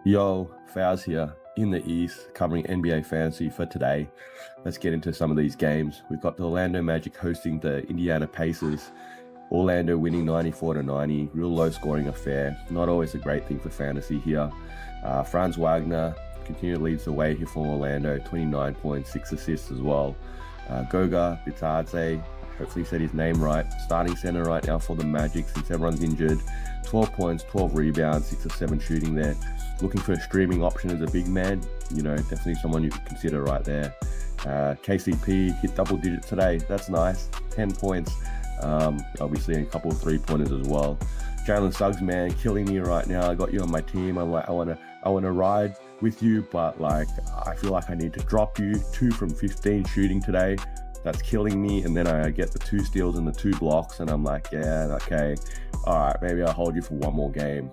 Yo, Faz here in the East, covering NBA fantasy for today. Let's get into some of these games. We've got the Orlando Magic hosting the Indiana Pacers. Orlando winning 94-90, real low scoring affair. Not always a great thing for fantasy here. Franz Wagner continually leads the way here for Orlando, 29 points, 6 assists as well. Goga Bitadze, hopefully said his name right, starting center right now for the Magic since everyone's injured. 12 points, 12 rebounds, 6 or 7 shooting there. Looking for a streaming option as a big man, definitely someone you could consider right there. KCP hit double digits today. That's nice. 10 points. Obviously a couple of 3-pointers as well. Jalen Suggs, man, killing me right now. I got you on my team. I'm like, I wanna ride with you, but I feel like I need to drop you. 2 from 15 shooting today. That's killing me. And then I get the 2 steals and the 2 blocks, and I'm like, yeah, okay, all right, maybe I'll hold you for one more game.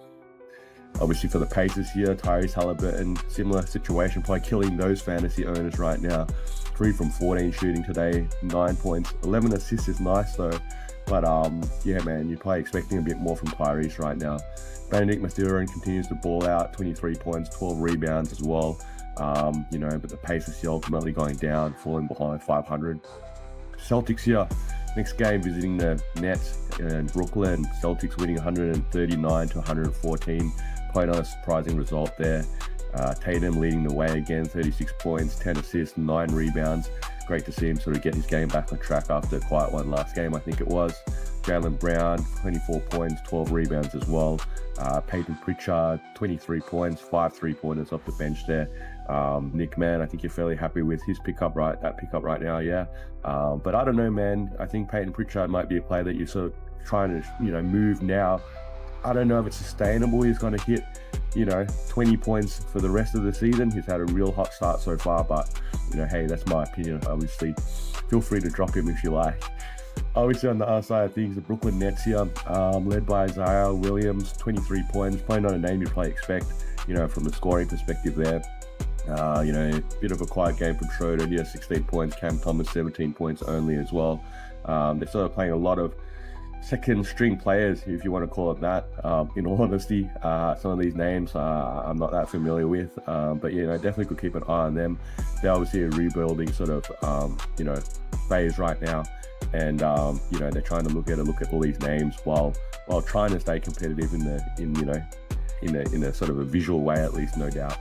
Obviously for the Pacers here, Tyrese Halliburton, similar situation, probably killing those fantasy owners right now. 3 from 14 shooting today, 9 points, 11 assists is nice though. But yeah, man, you're probably expecting a bit more from Tyrese right now. Benedict Mathurin continues to ball out, 23 points, 12 rebounds as well. But the Pacers here ultimately going down, falling behind 500. Celtics here, next game visiting the Nets in Brooklyn. Celtics winning 139-114. Probably not a surprising result there. Tatum leading the way again, 36 points, 10 assists, 9 rebounds. Great to see him sort of get his game back on track after a quiet one last game, I think it was. Jaylen Brown, 24 points, 12 rebounds as well. Peyton Pritchard, 23 points, 5 3-pointers off the bench there. Nick, man, I think you're fairly happy with his pickup right now, yeah. But I don't know, man. I think Peyton Pritchard might be a player that you're sort of trying to, move now. I don't know if it's sustainable. He's going to hit, 20 points for the rest of the season. He's had a real hot start so far, but, hey, that's my opinion. Obviously, feel free to drop him if you like. Obviously, on the other side of things, the Brooklyn Nets here, led by Isaiah Williams, 23 points. Probably not a name you'd probably expect, from the scoring perspective there. Bit of a quiet game from Schroeder here, 16 points. Cam Thomas, 17 points only as well. They're sort of playing a lot of second string players, if you want to call it that. In all honesty, some of these names I'm not that familiar with, but definitely could keep an eye on them. They're obviously a rebuilding sort of phase right now, and they're trying to look at all these names while trying to stay competitive in a sort of a visual way, at least, no doubt.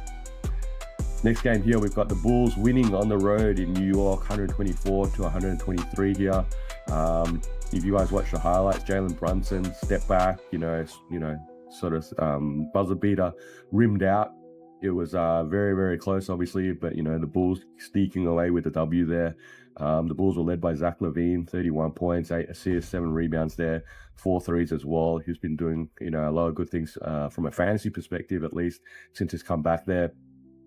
Next game here, we've got the Bulls winning on the road in New York, 124-123 here. If you guys watch the highlights, Jalen Brunson step back, sort of buzzer beater, rimmed out. It was very, very close, obviously, but the Bulls sneaking away with the W there. The Bulls were led by Zach LaVine, 31 points, 8 assists, 7 rebounds there, 4 threes as well. He's been doing, a lot of good things from a fantasy perspective, at least, since he's come back there.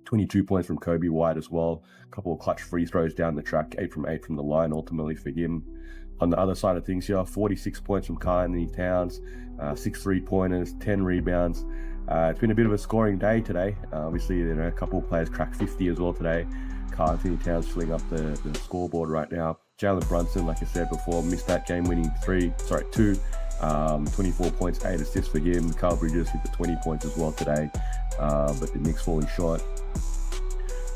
22 points from Kobe White as well. A couple of clutch free throws down the track, 8 from 8 from the line ultimately for him. On the other side of things here, 46 points from Karl-Anthony Towns, 6 3-pointers, 10 rebounds. It's been a bit of a scoring day today. Obviously, a couple of players cracked 50 as well today. Karl-Anthony Towns filling up the scoreboard right now. Jalen Brunson, like I said before, missed that game-winning 2. 24 points, 8 assists for him. Carl Bridges hit the 20 points as well today, but the Knicks falling short.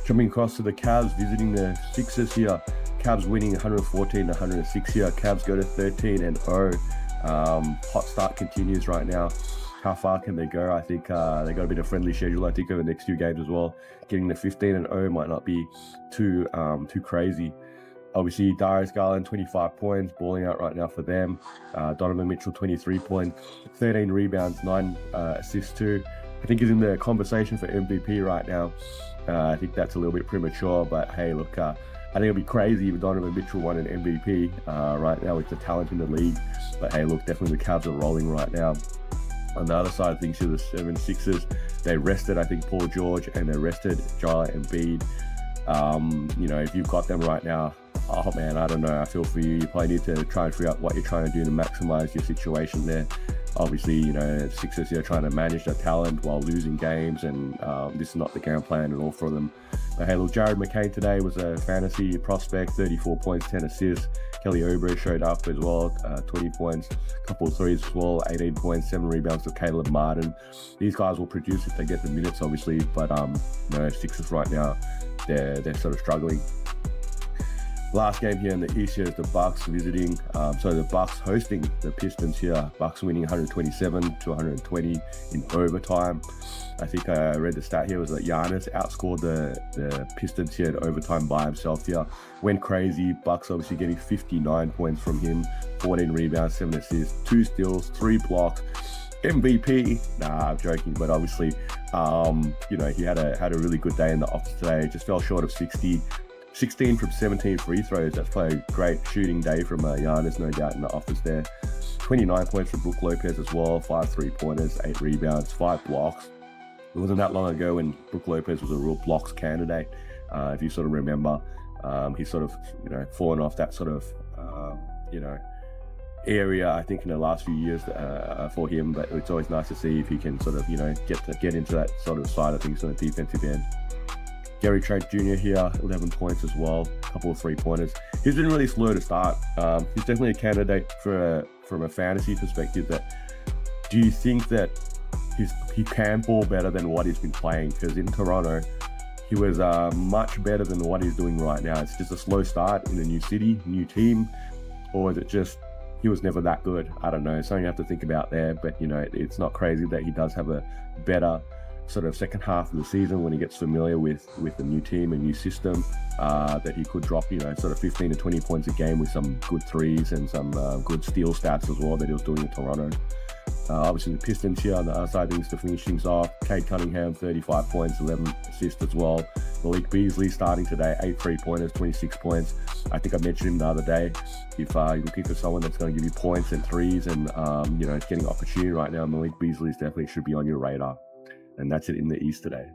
Jumping across to the Cavs, visiting the Sixers here. Cavs winning 114-106 here. Cavs go to 13-0. Hot start continues right now. How far can they go? I think they got a bit of friendly schedule, I think, over the next few games as well. Getting to 15-0 might not be too crazy. Obviously, Darius Garland, 25 points, balling out right now for them. Donovan Mitchell, 23 points, 13 rebounds, 9 assists too. I think he's in the conversation for MVP right now. I think that's a little bit premature, but hey, look, I think it'd be crazy if Donovan Mitchell won an MVP right now with the talent in the league. But hey, look, definitely the Cavs are rolling right now. On the other side of things, the 76ers, they rested, I think, Paul George, and they rested Joel Embiid. If you've got them right now, Oh man, I don't know. I feel for you. You probably need to try and figure out what you're trying to do to maximize your situation there. Obviously, Sixers here trying to manage their talent while losing games, and this is not the game plan at all for them. But hey, look, Jared McCain today was a fantasy prospect, 34 points, 10 assists. Kelly Oubre showed up as well, 20 points, a couple of threes as well, 18 points, 7 rebounds for Caleb Martin. These guys will produce if they get the minutes, obviously, but Sixers right now, they're sort of struggling. Last game here in the East here is the Bucks visiting. The Bucks hosting the Pistons here. Bucks winning 127 to 120 in overtime. I think I read the stat here was that Giannis outscored the Pistons here in overtime by himself here. Went crazy. Bucks obviously getting 59 points from him, 14 rebounds, 7 assists, 2 steals, 3 blocks. MVP. Nah, I'm joking, but obviously, he had a really good day in the office today. Just fell short of 16 from 17 free throws. That's probably a great shooting day from Giannis, no doubt, in the office there. 29 points for Brook Lopez as well, 5 3-pointers, 8 rebounds, 5 blocks. It wasn't that long ago when Brook Lopez was a real blocks candidate. If you sort of remember, he's sort of, fallen off that sort of, area, I think, in the last few years for him. But it's always nice to see if he can sort of, get into that sort of side of things on the defensive end. Gary Trent Jr. here, 11 points as well, a couple of 3-pointers. He's been really slow to start. He's definitely a candidate from a fantasy perspective. Do you think that he can ball better than what he's been playing? Because in Toronto, he was much better than what he's doing right now. It's just a slow start in a new city, new team, or is it just he was never that good? I don't know. It's something you have to think about there. But, it's not crazy that he does have a better sort of second half of the season when he gets familiar with the new team and new system, that he could drop, sort of 15 to 20 points a game with some good threes and some good steal stats as well that he was doing in Toronto. Obviously, the Pistons here on the other side things to finish things off. Cade Cunningham, 35 points, 11 assists as well. Malik Beasley starting today, 8 3-pointers, 26 points. I think I mentioned him the other day. If you're looking for someone that's going to give you points and threes and, getting opportunity right now, Malik Beasley definitely should be on your radar. And that's it in the East today.